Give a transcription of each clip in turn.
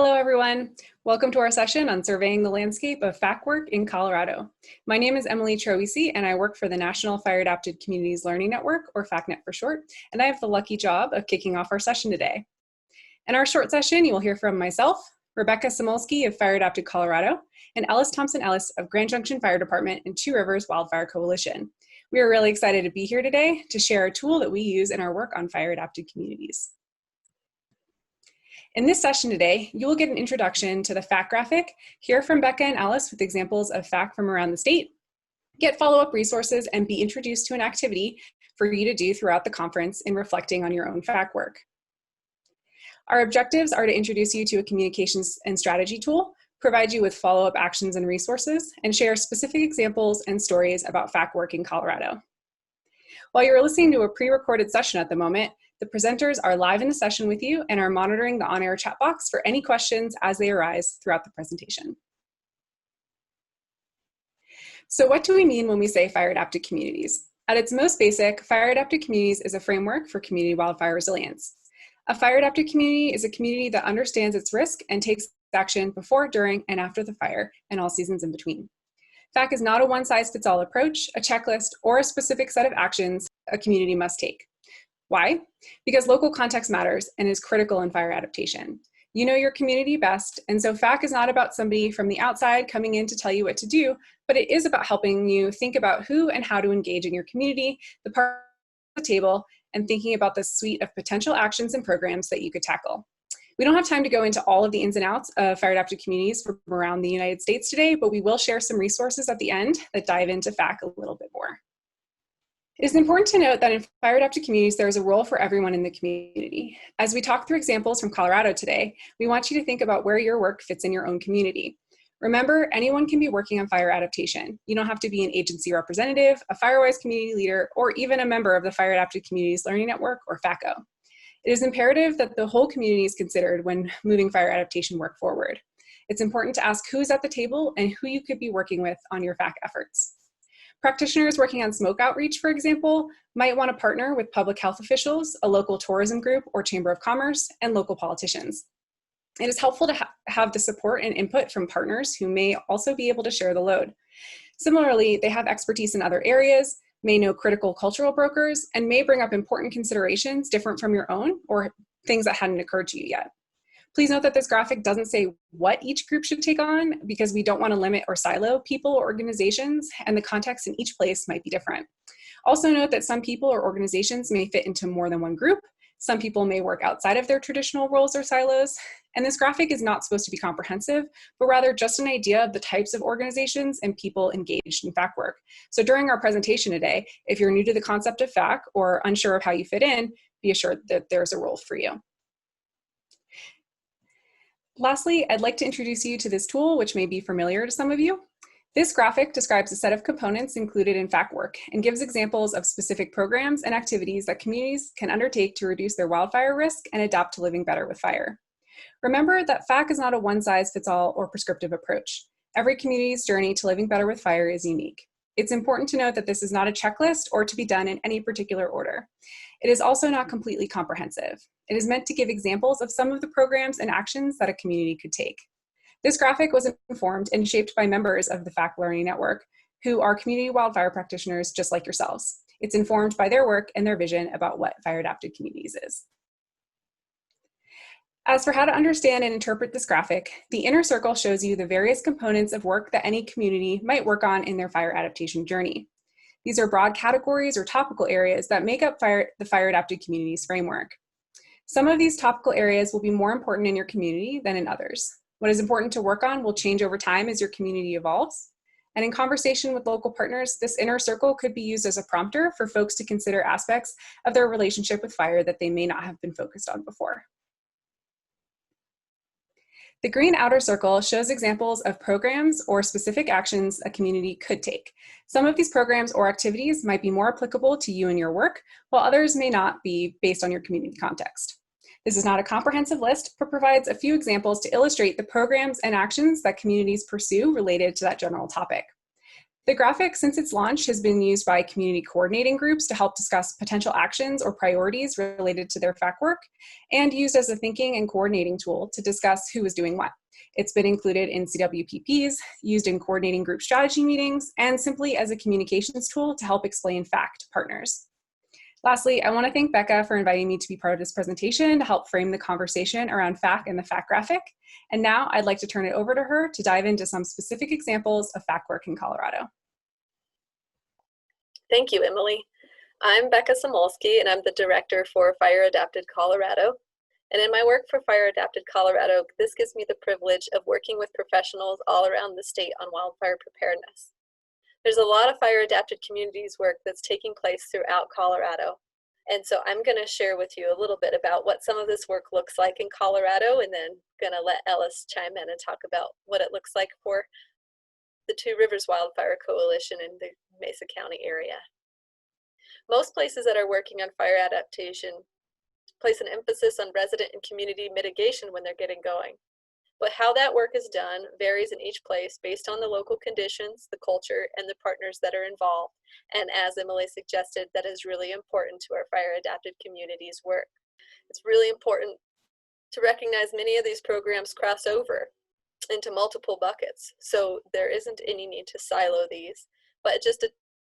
Hello, everyone. Welcome to our session on surveying the landscape of FAC work in Colorado. My name is Emily Troisi, and I work for the National Fire Adapted Communities Learning Network, or FACNet for short, and I have the lucky job of kicking off our session today. In our short session, you will hear from myself, Rebecca Samolsky of Fire Adapted Colorado, and Ellis Thompson-Ellis of Grand Junction Fire Department and Two Rivers Wildfire Coalition. We are really excited to be here today to share a tool that we use in our work on fire adapted communities. In this session today, you will get an introduction to the FAC graphic, hear from Becca and Alice with examples of FAC from around the state, get follow-up resources, and be introduced to an activity for you to do throughout the conference in reflecting on your own FAC work. Our objectives are to introduce you to a communications and strategy tool, provide you with follow-up actions and resources, and share specific examples and stories about FAC work in Colorado. While you're listening to a pre-recorded session at the moment, the presenters are live in the session with you and are monitoring the on-air chat box for any questions as they arise throughout the presentation. So what do we mean when we say fire adapted communities? At its most basic, fire adapted communities is a framework for community wildfire resilience. A fire adapted community is a community that understands its risk and takes action before, during, and after the fire, and all seasons in between. FAC is not a one-size-fits-all approach, a checklist, or a specific set of actions a community must take. Why? Because local context matters and is critical in fire adaptation. You know your community best, and so FAC is not about somebody from the outside coming in to tell you what to do, but it is about helping you think about who and how to engage in your community, the part of the table, and thinking about the suite of potential actions and programs that you could tackle. We don't have time to go into all of the ins and outs of fire adapted communities from around the United States today, but we will share some resources at the end that dive into FAC a little bit more. It is important to note that in fire adapted communities, there is a role for everyone in the community. As we talk through examples from Colorado today, we want you to think about where your work fits in your own community. Remember, anyone can be working on fire adaptation. You don't have to be an agency representative, a FireWise community leader, or even a member of the Fire Adapted Communities Learning Network, or FACO. It is imperative that the whole community is considered when moving fire adaptation work forward. It's important to ask who's at the table and who you could be working with on your FAC efforts. Practitioners working on smoke outreach, for example, might want to partner with public health officials, a local tourism group or chamber of commerce, and local politicians. It is helpful to have the support and input from partners who may also be able to share the load. Similarly, they have expertise in other areas, may know critical cultural brokers, and may bring up important considerations different from your own or things that hadn't occurred to you yet. Please note that this graphic doesn't say what each group should take on because we don't want to limit or silo people or organizations, and the context in each place might be different. Also note that some people or organizations may fit into more than one group. Some people may work outside of their traditional roles or silos, and this graphic is not supposed to be comprehensive, but rather just an idea of the types of organizations and people engaged in FAC work. So during our presentation today, if you're new to the concept of FAC or unsure of how you fit in, be assured that there's a role for you. Lastly, I'd like to introduce you to this tool, which may be familiar to some of you. This graphic describes a set of components included in FAC work and gives examples of specific programs and activities that communities can undertake to reduce their wildfire risk and adapt to living better with fire. Remember that FAC is not a one-size-fits-all or prescriptive approach. Every community's journey to living better with fire is unique. It's important to note that this is not a checklist or to be done in any particular order. It is also not completely comprehensive. It is meant to give examples of some of the programs and actions that a community could take. This graphic was informed and shaped by members of the FAC Learning Network, who are community wildfire practitioners just like yourselves. It's informed by their work and their vision about what fire adapted communities is. As for how to understand and interpret this graphic, the inner circle shows you the various components of work that any community might work on in their fire adaptation journey. These are broad categories or topical areas that make up the fire adapted communities framework. Some of these topical areas will be more important in your community than in others. What is important to work on will change over time as your community evolves. And in conversation with local partners, this inner circle could be used as a prompter for folks to consider aspects of their relationship with fire that they may not have been focused on before. The green outer circle shows examples of programs or specific actions a community could take. Some of these programs or activities might be more applicable to you and your work, while others may not be based on your community context. This is not a comprehensive list, but provides a few examples to illustrate the programs and actions that communities pursue related to that general topic. The graphic, since its launch, has been used by community coordinating groups to help discuss potential actions or priorities related to their FAC work, and used as a thinking and coordinating tool to discuss who is doing what. It's been included in CWPPs, used in coordinating group strategy meetings, and simply as a communications tool to help explain FAC to partners. Lastly, I want to thank Becca for inviting me to be part of this presentation to help frame the conversation around FAC and the FAC graphic. And now I'd like to turn it over to her to dive into some specific examples of FAC work in Colorado. Thank you, Emily. I'm Becca Samolsky, and I'm the Director for Fire Adapted Colorado. And in my work for Fire Adapted Colorado, this gives me the privilege of working with professionals all around the state on wildfire preparedness. There's a lot of fire adapted communities work that's taking place throughout Colorado. And so I'm going to share with you a little bit about what some of this work looks like in Colorado, and then going to let Ellis chime in and talk about what it looks like for the Two Rivers Wildfire Coalition in the Mesa County area. Most places that are working on fire adaptation place an emphasis on resident and community mitigation when they're getting going. But how that work is done varies in each place based on the local conditions, the culture, and the partners that are involved. And as Emily suggested, that is really important to our fire adapted communities work. It's really important to recognize many of these programs cross over into multiple buckets. So there isn't any need to silo these, but it just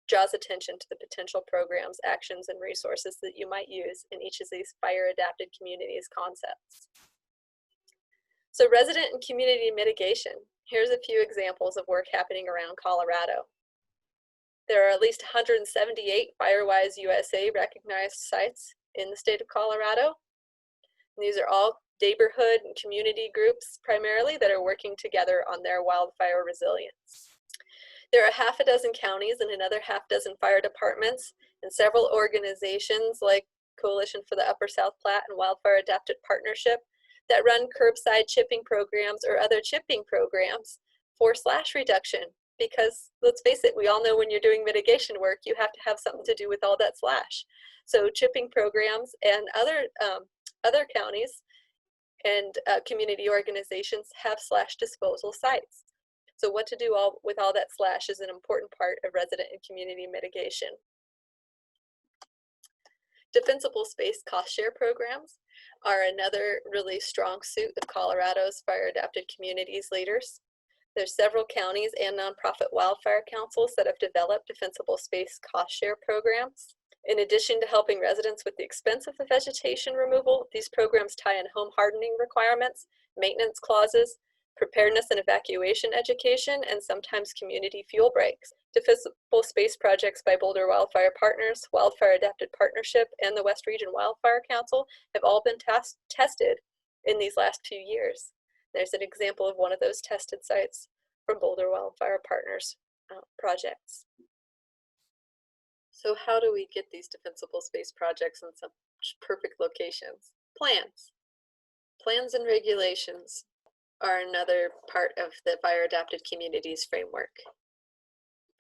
draws attention to the potential programs, actions, and resources that you might use in each of these fire adapted communities concepts. So resident and community mitigation. Here's a few examples of work happening around Colorado. There are at least 178 FireWise USA recognized sites in the state of Colorado. And these are all neighborhood and community groups primarily that are working together on their wildfire resilience. There are half a dozen counties and another half dozen fire departments and several organizations like Coalition for the Upper South Platte and Wildfire Adapted Partnership that run curbside chipping programs or other chipping programs for slash reduction. Because let's face it, we all know when you're doing mitigation work, you have to have something to do with all that slash. So chipping programs and other counties and community organizations have slash disposal sites. So what to do with all that slash is an important part of resident and community mitigation. Defensible space cost share programs are another really strong suit of Colorado's fire adapted communities leaders. There's several counties and nonprofit wildfire councils that have developed defensible space cost share programs. In addition to helping residents with the expense of the vegetation removal, these programs tie in home hardening requirements, maintenance clauses, preparedness and evacuation education, and sometimes community fuel breaks. Defensible space projects by Boulder Wildfire Partners, Wildfire Adapted Partnership, and the West Region Wildfire Council have all been tested in these last 2 years. There's an example of one of those tested sites from Boulder Wildfire Partners projects. So how do we get these defensible space projects in such perfect locations? Plans. Plans and regulations are another part of the fire adapted communities framework.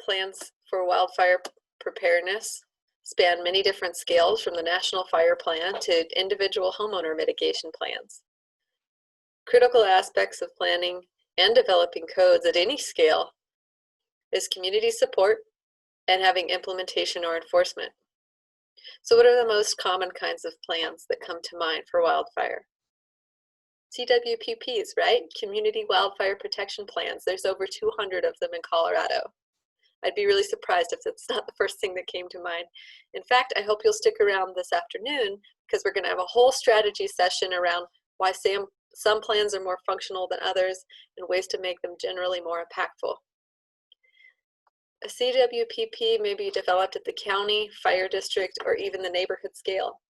Plans for wildfire preparedness span many different scales, from the National Fire Plan to individual homeowner mitigation plans. Critical aspects of planning and developing codes at any scale is community support and having implementation or enforcement. So what are the most common kinds of plans that come to mind for wildfire? CWPPs, right? Community Wildfire Protection Plans. There's over 200 of them in Colorado. I'd be really surprised if that's not the first thing that came to mind. In fact, I hope you'll stick around this afternoon because we're going to have a whole strategy session around why some plans are more functional than others and ways to make them generally more impactful. A CWPP may be developed at the county, fire district, or even the neighborhood scale.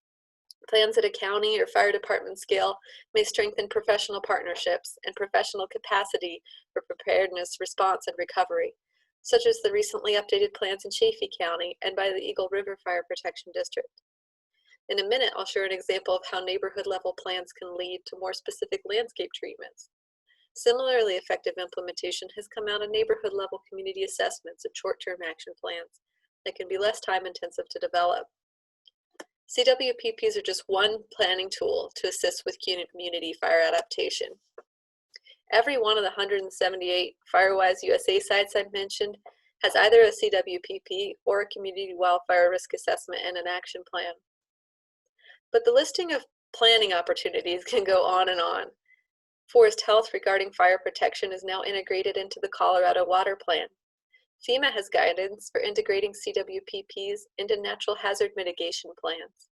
Plans at a county or fire department scale may strengthen professional partnerships and professional capacity for preparedness, response, and recovery, such as the recently updated plans in Chaffee County and by the Eagle River Fire Protection District. In a minute, I'll share an example of how neighborhood level plans can lead to more specific landscape treatments. Similarly effective implementation has come out of neighborhood level community assessments and short-term action plans that can be less time intensive to develop. CWPPs are just one planning tool to assist with community fire adaptation. Every one of the 178 FireWise USA sites I've mentioned has either a CWPP or a community wildfire risk assessment and an action plan. But the listing of planning opportunities can go on and on. Forest health regarding fire protection is now integrated into the Colorado Water Plan. FEMA has guidance for integrating CWPPs into natural hazard mitigation plans.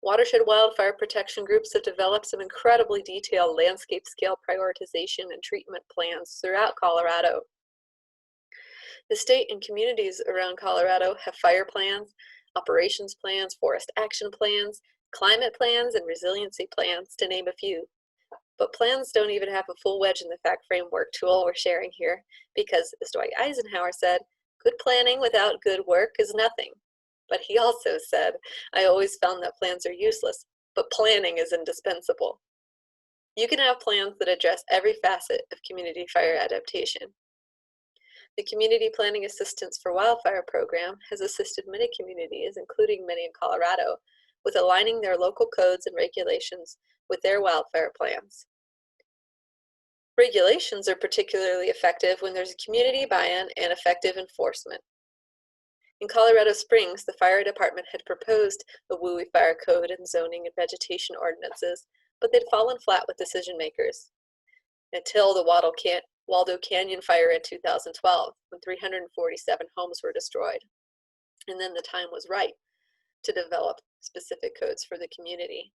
Watershed wildfire protection groups have developed some incredibly detailed landscape scale prioritization and treatment plans throughout Colorado. The state and communities around Colorado have fire plans, operations plans, forest action plans, climate plans, and resiliency plans, to name a few. But plans don't even have a full wedge in the fact framework tool we're sharing here, because as Dwight Eisenhower said, good planning without good work is nothing. But he also said, I always found that plans are useless, but planning is indispensable. You can have plans that address every facet of community fire adaptation. The Community Planning Assistance for Wildfire program has assisted many communities, including many in Colorado, with aligning their local codes and regulations with their wildfire plans. Regulations are particularly effective when there's community buy-in and effective enforcement. In Colorado Springs, the fire department had proposed a WUI fire code and zoning and vegetation ordinances, but they'd fallen flat with decision makers until the Waldo Canyon fire in 2012, when 347 homes were destroyed. And then the time was right to develop specific codes for the community.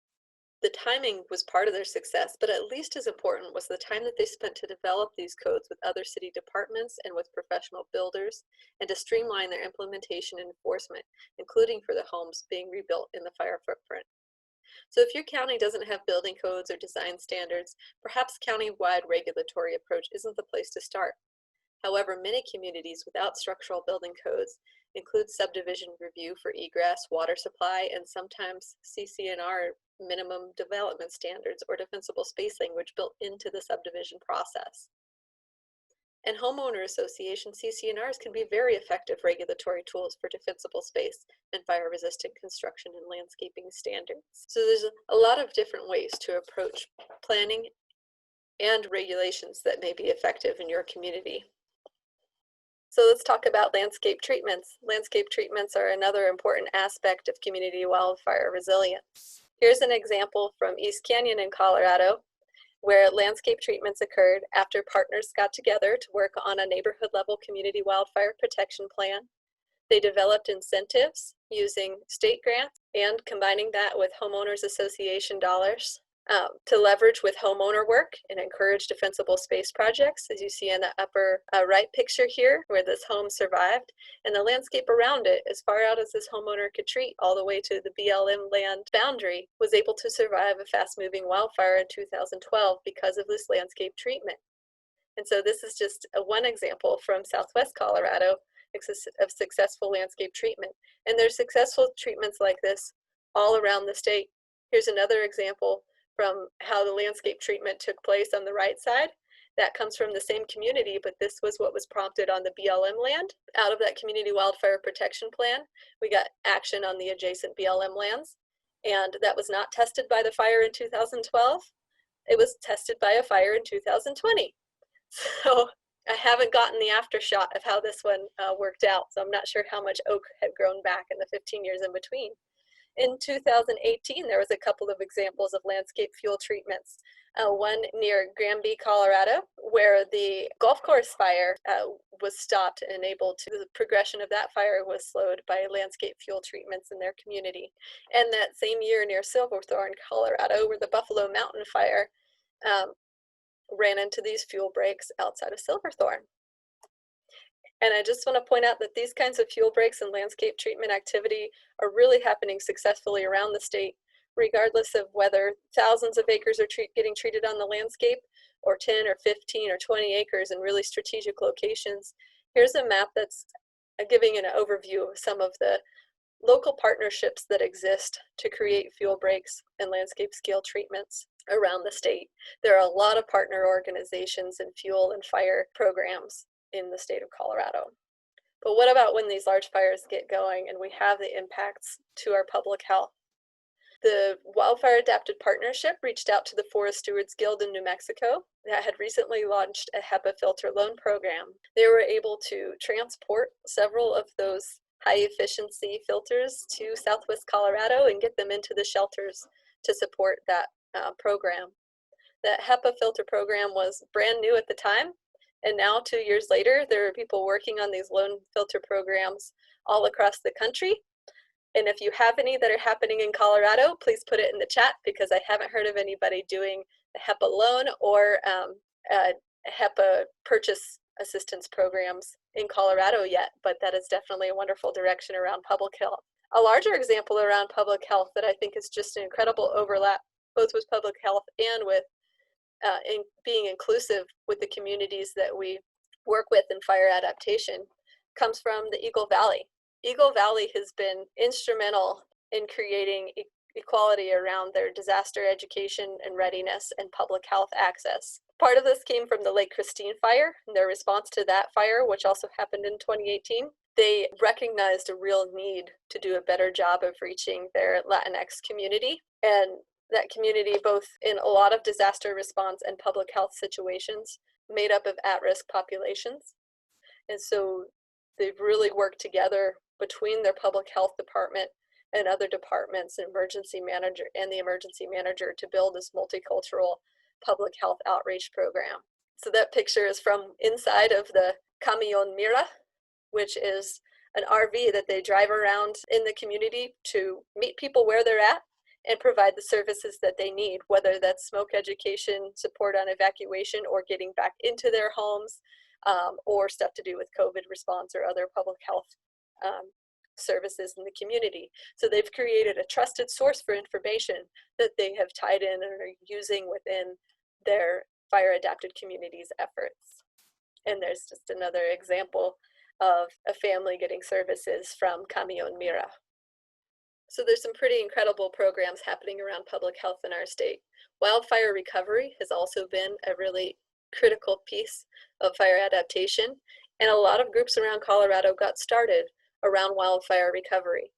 The timing was part of their success, but at least as important was the time that they spent to develop these codes with other city departments and with professional builders, and to streamline their implementation and enforcement, including for the homes being rebuilt in the fire footprint. So if your county doesn't have building codes or design standards, perhaps county-wide regulatory approach isn't the place to start. However, many communities without structural building codes include subdivision review for egress, water supply, and sometimes CC&R minimum development standards or defensible space language built into the subdivision process. And homeowner association CC&Rs can be very effective regulatory tools for defensible space and fire-resistant construction and landscaping standards. So there's a lot of different ways to approach planning and regulations that may be effective in your community. So let's talk about landscape treatments. Landscape treatments are another important aspect of community wildfire resilience. Here's an example from East Canyon in Colorado, where landscape treatments occurred after partners got together to work on a neighborhood-level community wildfire protection plan. They developed incentives using state grants and combining that with homeowners association dollars to leverage with homeowner work and encourage defensible space projects, as you see in the upper right picture here, where this home survived, and the landscape around it, as far out as this homeowner could treat all the way to the BLM land boundary, was able to survive a fast-moving wildfire in 2012 because of this landscape treatment. And so this is just one example from Southwest Colorado of successful landscape treatment. And there's successful treatments like this all around the state. Here's another example from how the landscape treatment took place on the right side. That comes from the same community, but this was what was prompted on the BLM land. Out of that community wildfire protection plan, we got action on the adjacent BLM lands, and that was not tested by the fire in 2012. It was tested by a fire in 2020. So I haven't gotten the aftershock of how this one worked out, so I'm not sure how much oak had grown back in the 15 years in between. In 2018, there was a couple of examples of landscape fuel treatments. One near Granby, Colorado, where the golf course fire was stopped and the progression of that fire was slowed by landscape fuel treatments in their community. And that same year near Silverthorne, Colorado, where the Buffalo Mountain fire ran into these fuel breaks outside of Silverthorne. And I just want to point out that these kinds of fuel breaks and landscape treatment activity are really happening successfully around the state, regardless of whether thousands of acres are getting treated on the landscape, or 10 or 15 or 20 acres in really strategic locations. Here's a map that's giving an overview of some of the local partnerships that exist to create fuel breaks and landscape scale treatments around the state. There are a lot of partner organizations and fuel and fire programs in the state of Colorado. But what about when these large fires get going and we have the impacts to our public health? The Wildfire Adapted Partnership reached out to the Forest Stewards Guild in New Mexico that had recently launched a HEPA filter loan program. They were able to transport several of those high efficiency filters to Southwest Colorado and get them into the shelters to support that program. That HEPA filter program was brand new at the time, and now 2 years later, there are people working on these loan filter programs all across the country. And if you have any that are happening in Colorado, please put it in the chat, because I haven't heard of anybody doing a HEPA loan or HEPA purchase assistance programs in Colorado yet, but that is definitely a wonderful direction around public health. A larger example around public health that I think is just an incredible overlap, both with public health and with in being inclusive with the communities that we work with in fire adaptation, comes from the Eagle Valley. Eagle Valley has been instrumental in creating equality around their disaster education and readiness and public health access. Part of this came from the Lake Christine fire and their response to that fire, which also happened in 2018. They recognized a real need to do a better job of reaching their Latinx community, and that community, both in a lot of disaster response and public health situations, made up of at-risk populations. And so they've really worked together between their public health department and other departments, and emergency manager and the emergency manager, to build this multicultural public health outreach program. So that picture is from inside of the Camion Mira, which is an RV that they drive around in the community to meet people where they're at and provide the services that they need, whether that's smoke education, support on evacuation, or getting back into their homes, or stuff to do with COVID response or other public health services in the community. So they've created a trusted source for information that they have tied in and are using within their fire adapted communities efforts. And there's just another example of a family getting services from Camion Mira. So there's some pretty incredible programs happening around public health in our state. Wildfire recovery has also been a really critical piece of fire adaptation, and a lot of groups around Colorado got started around wildfire recovery.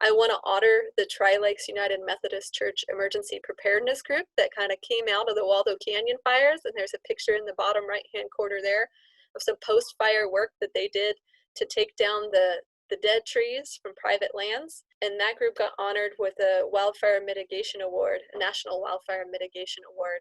I want to honor the Tri-Lakes United Methodist Church Emergency Preparedness Group that kind of came out of the Waldo Canyon fires, and there's a picture in the bottom right-hand corner there of some post-fire work that they did to take down the dead trees from private lands. And that group got honored with a Wildfire Mitigation Award, a National Wildfire Mitigation Award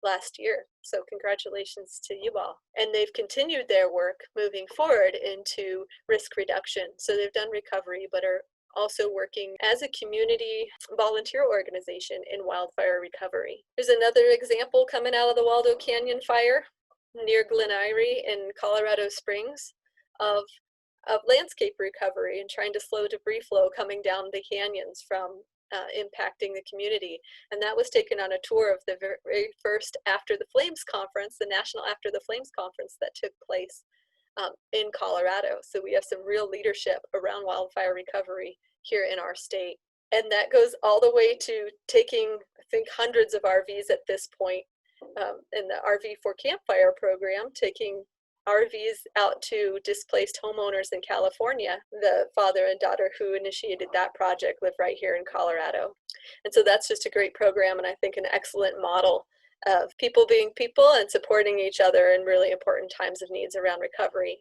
last year. So congratulations to you all. And they've continued their work moving forward into risk reduction. So they've done recovery, but are also working as a community volunteer organization in wildfire recovery. There's another example coming out of the Waldo Canyon fire near Glen Eyrie in Colorado Springs of landscape recovery and trying to slow debris flow coming down the canyons from impacting the community. And that was taken on a tour of the very first After the Flames conference, the National After the Flames conference that took place in Colorado. So we have some real leadership around wildfire recovery here in our state. And that goes all the way to taking, I think, hundreds of RVs at this point in the RV for Campfire program, taking RVs out to displaced homeowners in California. The father and daughter who initiated that project live right here in Colorado. And so that's just a great program, and I think an excellent model of people being people and supporting each other in really important times of needs around recovery.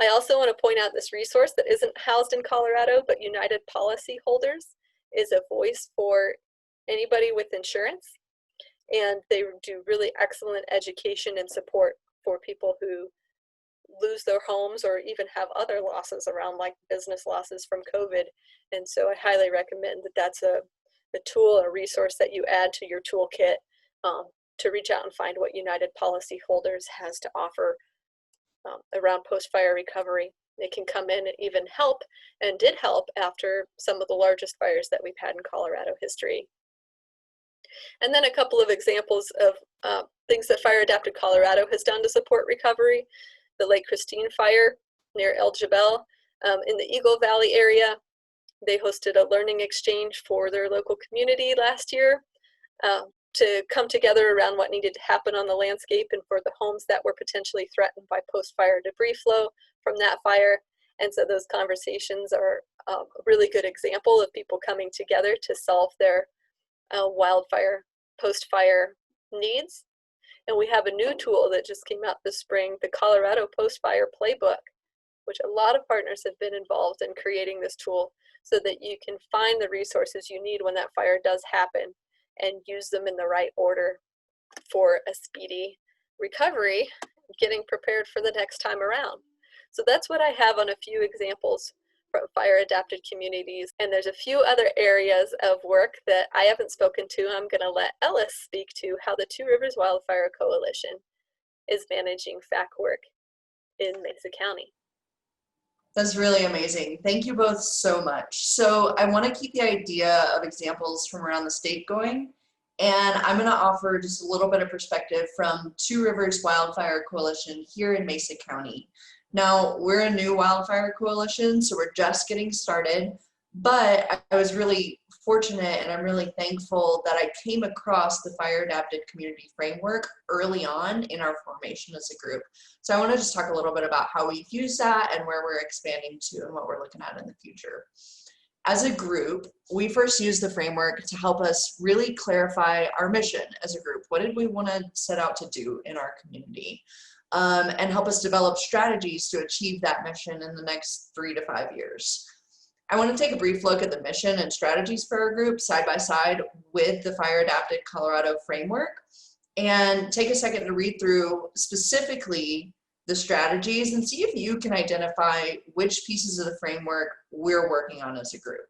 I also want to point out this resource that isn't housed in Colorado, but United Policyholders is a voice for anybody with insurance. And they do really excellent education and support for people who lose their homes or even have other losses around, like business losses from COVID. And so I highly recommend that that's a tool, a resource that you add to your toolkit to reach out and find what United Policyholders has to offer around post-fire recovery. It can come in and even help, and did help after some of the largest fires that we've had in Colorado history. And then a couple of examples of things that Fire Adapted Colorado has done to support recovery. The Lake Christine fire near El Jebel in the Eagle Valley area. They hosted a learning exchange for their local community last year to come together around what needed to happen on the landscape and for the homes that were potentially threatened by post-fire debris flow from that fire. And so those conversations are a really good example of people coming together to solve their wildfire, post-fire needs. And we have a new tool that just came out this spring, the Colorado Post-Fire Playbook, which a lot of partners have been involved in creating this tool so that you can find the resources you need when that fire does happen and use them in the right order for a speedy recovery, getting prepared for the next time around. So that's what I have on a few examples from fire adapted communities. And there's a few other areas of work that I haven't spoken to. I'm going to let Ellis speak to how the Two Rivers Wildfire Coalition is managing FAC work in Mesa County. That's really amazing. Thank you both so much. So I want to keep the idea of examples from around the state going, and I'm going to offer just a little bit of perspective from Two Rivers Wildfire Coalition here in Mesa County. Now, we're a new wildfire coalition, so we're just getting started, but I was really fortunate and I'm really thankful that I came across the Fire Adapted Community Framework early on in our formation as a group. So I want to just talk a little bit about how we've used that and where we're expanding to and what we're looking at in the future. As a group, we first used the framework to help us really clarify our mission as a group. What did we want to set out to do in our community? And help us develop strategies to achieve that mission in the next 3 to 5 years. I want to take a brief look at the mission and strategies for our group side by side with the Fire Adapted Colorado framework, and take a second to read through specifically the strategies and see if you can identify which pieces of the framework we're working on as a group.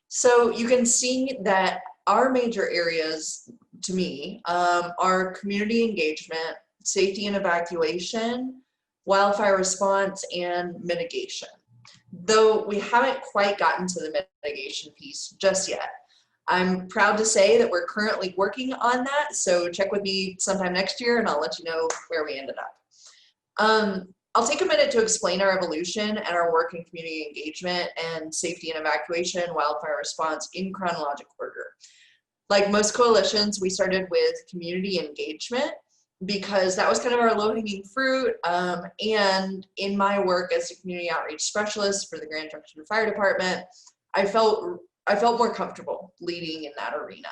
So you can see that our major areas, to me, are community engagement, safety and evacuation, wildfire response, and mitigation. Though we haven't quite gotten to the mitigation piece just yet. I'm proud to say that we're currently working on that, so check with me sometime next year and I'll let you know where we ended up. I'll take a minute to explain our evolution and our work in community engagement and safety and evacuation, wildfire response in chronological order. Like most coalitions, we started with community engagement because that was kind of our low-hanging fruit. And in my work as a community outreach specialist for the Grand Junction Fire Department, I felt more comfortable leading in that arena.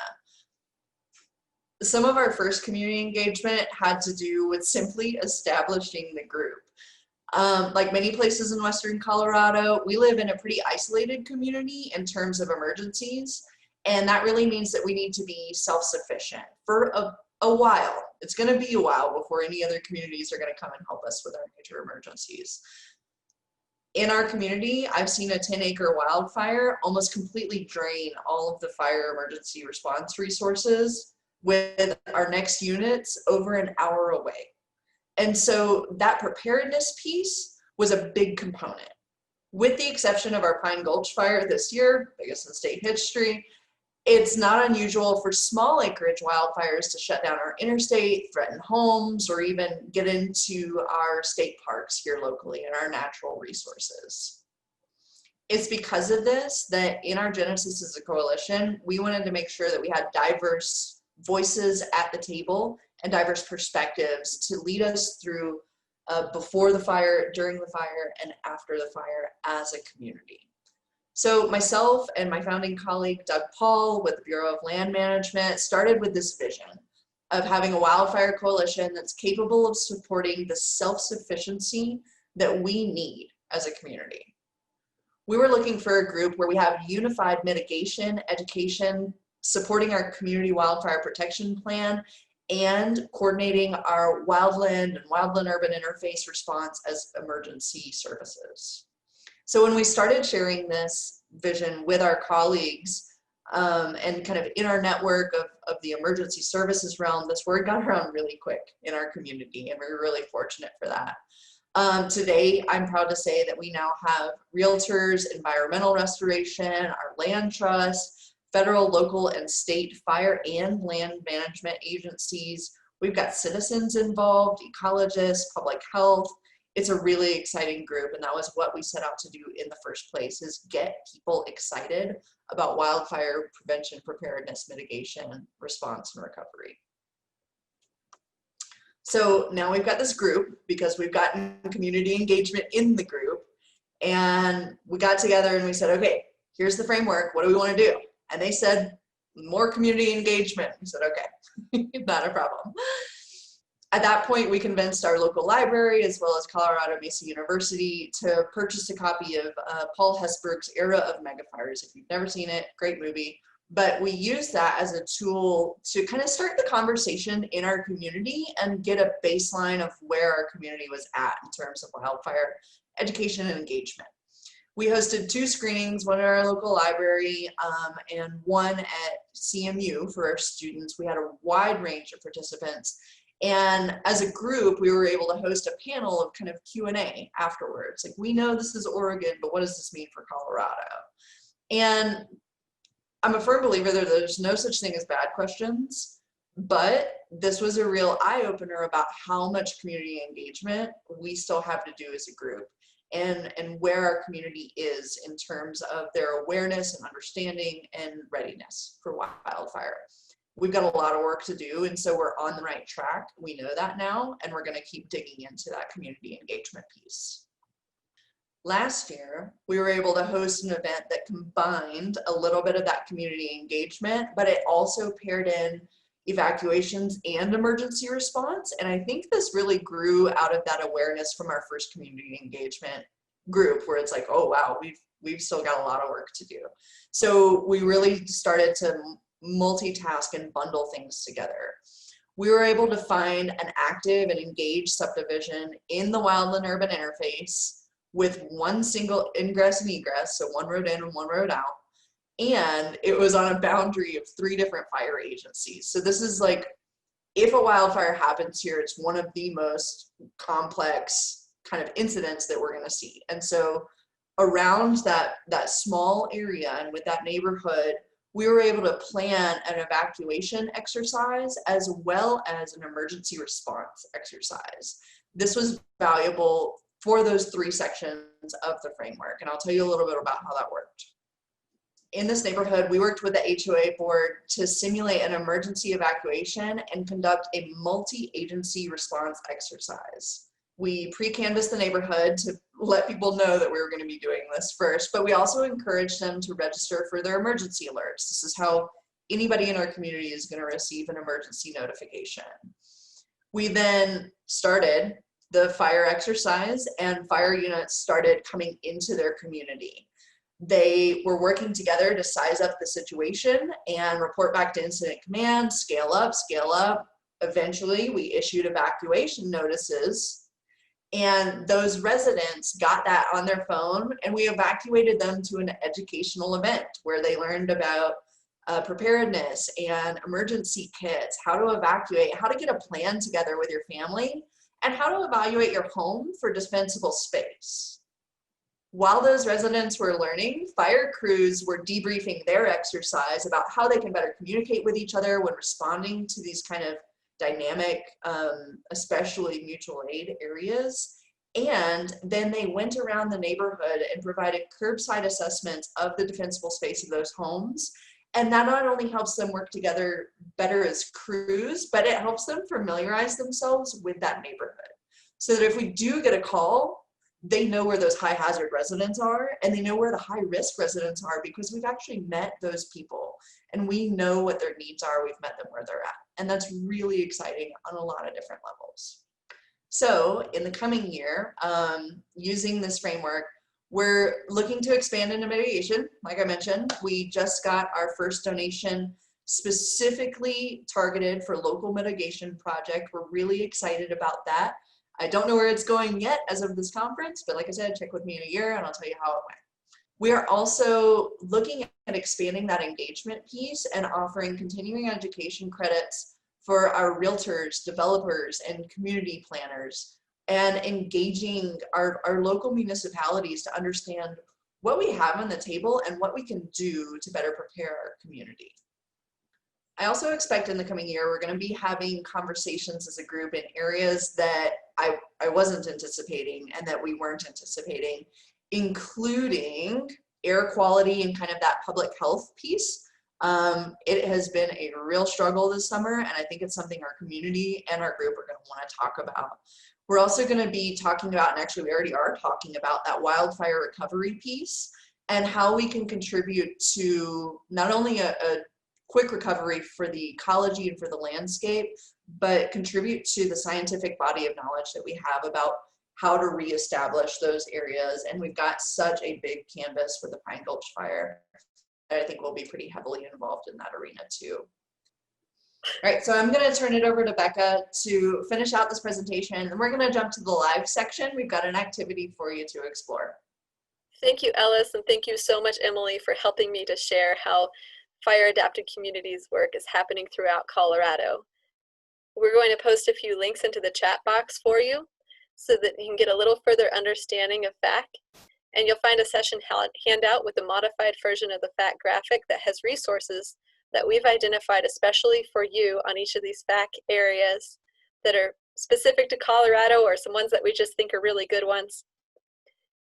Some of our first community engagement had to do with simply establishing the group. Like many places in Western Colorado, we live in a pretty isolated community in terms of emergencies. And that really means that we need to be self-sufficient for a while. It's going to be a while before any other communities are going to come and help us with our major emergencies. In our community, I've seen a 10-acre wildfire almost completely drain all of the fire emergency response resources, with our next units over an hour away. And so that preparedness piece was a big component. With the exception of our Pine Gulch fire this year, biggest in state history, it's not unusual for small acreage wildfires to shut down our interstate, threaten homes, or even get into our state parks here locally and our natural resources. It's because of this that in our genesis as a coalition, we wanted to make sure that we had diverse voices at the table and diverse perspectives to lead us through before the fire, during the fire, and after the fire as a community. So myself and my founding colleague, Doug Paul, with the Bureau of Land Management, started with this vision of having a wildfire coalition that's capable of supporting the self-sufficiency that we need as a community. We were looking for a group where we have unified mitigation, education, supporting our community wildfire protection plan, and coordinating our wildland and wildland urban interface response as emergency services. So when we started sharing this vision with our colleagues and kind of in our network of the emergency services realm, this word got around really quick in our community, and we were really fortunate for that. Today, I'm proud to say that we now have realtors, environmental restoration, our land trust, federal, local, and state fire and land management agencies. We've got citizens involved, ecologists, public health. It's a really exciting group, and that was what we set out to do in the first place, is get people excited about wildfire prevention, preparedness, mitigation, response, and recovery. So now we've got this group because we've gotten community engagement in the group, and we got together and we said, okay, here's the framework. What do we want to do? And they said, more community engagement. We said, okay, not a problem. At that point, we convinced our local library as well as Colorado Mesa University to purchase a copy of Paul Hesburgh's Era of Megafires. If you've never seen it, great movie. But we used that as a tool to kind of start the conversation in our community and get a baseline of where our community was at in terms of wildfire education and engagement. We hosted 2 screenings, one at our local library and one at CMU for our students. We had a wide range of participants. And as a group, we were able to host a panel of kind of Q&A afterwards. Like, we know this is Oregon, but what does this mean for Colorado? And I'm a firm believer that there's no such thing as bad questions, but this was a real eye-opener about how much community engagement we still have to do as a group, and where our community is in terms of their awareness and understanding and readiness for wildfire. We've got a lot of work to do, and so we're on the right track. We know that now, and we're going to keep digging into that community engagement piece. Last year, we were able to host an event that combined a little bit of that community engagement, but it also paired in evacuations and emergency response. And I think this really grew out of that awareness from our first community engagement group, where it's like, oh wow, we've still got a lot of work to do. So we really started to multitask and bundle things together. We were able to find an active and engaged subdivision in the wildland urban interface with one single ingress and egress, so one road in and one road out. And it was on a boundary of 3 different fire agencies. So this is like, if a wildfire happens here, it's one of the most complex kind of incidents that we're going to see. And so around that small area and with that neighborhood, we were able to plan an evacuation exercise as well as an emergency response exercise. This was valuable for those 3 sections of the framework, and I'll tell you a little bit about how that worked. In this neighborhood, we worked with the HOA board to simulate an emergency evacuation and conduct a multi-agency response exercise. We pre-canvassed the neighborhood to let people know that we were going to be doing this first, but we also encouraged them to register for their emergency alerts. This is how anybody in our community is going to receive an emergency notification. We then started the fire exercise, and fire units started coming into their community. They were working together to size up the situation and report back to incident command, scale up, scale up. Eventually, we issued evacuation notices, and those residents got that on their phone, and we evacuated them to an educational event where they learned about preparedness and emergency kits, how to evacuate, how to get a plan together with your family, and how to evaluate your home for defensible space. While those residents were learning, fire crews were debriefing their exercise about how they can better communicate with each other when responding to these kind of dynamic, especially mutual aid areas. And then they went around the neighborhood and provided curbside assessments of the defensible space of those homes. And that not only helps them work together better as crews, but it helps them familiarize themselves with that neighborhood. So that if we do get a call, they know where those high hazard residents are, and they know where the high risk residents are, because we've actually met those people and we know what their needs are. We've met them where they're at. And that's really exciting on a lot of different levels. So in the coming year, using this framework, we're looking to expand into mitigation. Like I mentioned, we just got our first donation specifically targeted for local mitigation project. We're really excited about that. I don't know where it's going yet as of this conference, but like I said, check with me in a year and I'll tell you how it went. We are also looking at expanding that engagement piece and offering continuing education credits for our realtors, developers, and community planners, and engaging our local municipalities to understand what we have on the table and what we can do to better prepare our community. I also expect in the coming year, we're going to be having conversations as a group in areas that I wasn't anticipating and that we weren't anticipating, including air quality and kind of that public health piece. It has been a real struggle this summer, and I think it's something our community and our group are going to want to talk about. We're also going to be talking about, and actually we already are talking about, that wildfire recovery piece and how we can contribute to not only a quick recovery for the ecology and for the landscape, but contribute to the scientific body of knowledge that we have about how to reestablish those areas. And we've got such a big canvas for the Pine Gulch Fire that I think we'll be pretty heavily involved in that arena too. All right, so I'm going to turn it over to Becca to finish out this presentation, and we're going to jump to the live section. We've got an activity for you to explore. Thank you, Ellis, and thank you so much, Emily, for helping me to share how fire adapted communities work is happening throughout Colorado. We're going to post a few links into the chat box for you so that you can get a little further understanding of FAC. And you'll find a session handout with a modified version of the FAC graphic that has resources that we've identified especially for you on each of these FAC areas that are specific to Colorado, or some ones that we just think are really good ones.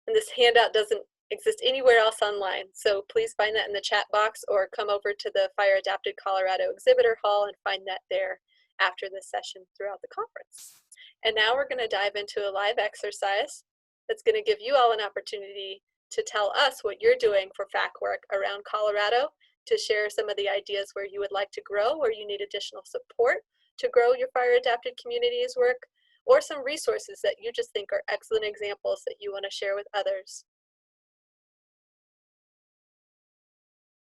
And this handout doesn't exist anywhere else online, so please find that in the chat box or come over to the Fire Adapted Colorado Exhibitor Hall and find that there after this session throughout the conference. And now we're going to dive into a live exercise that's going to give you all an opportunity to tell us what you're doing for FAC work around Colorado, to share some of the ideas where you would like to grow or you need additional support to grow your fire adapted communities work, or some resources that you just think are excellent examples that you want to share with others.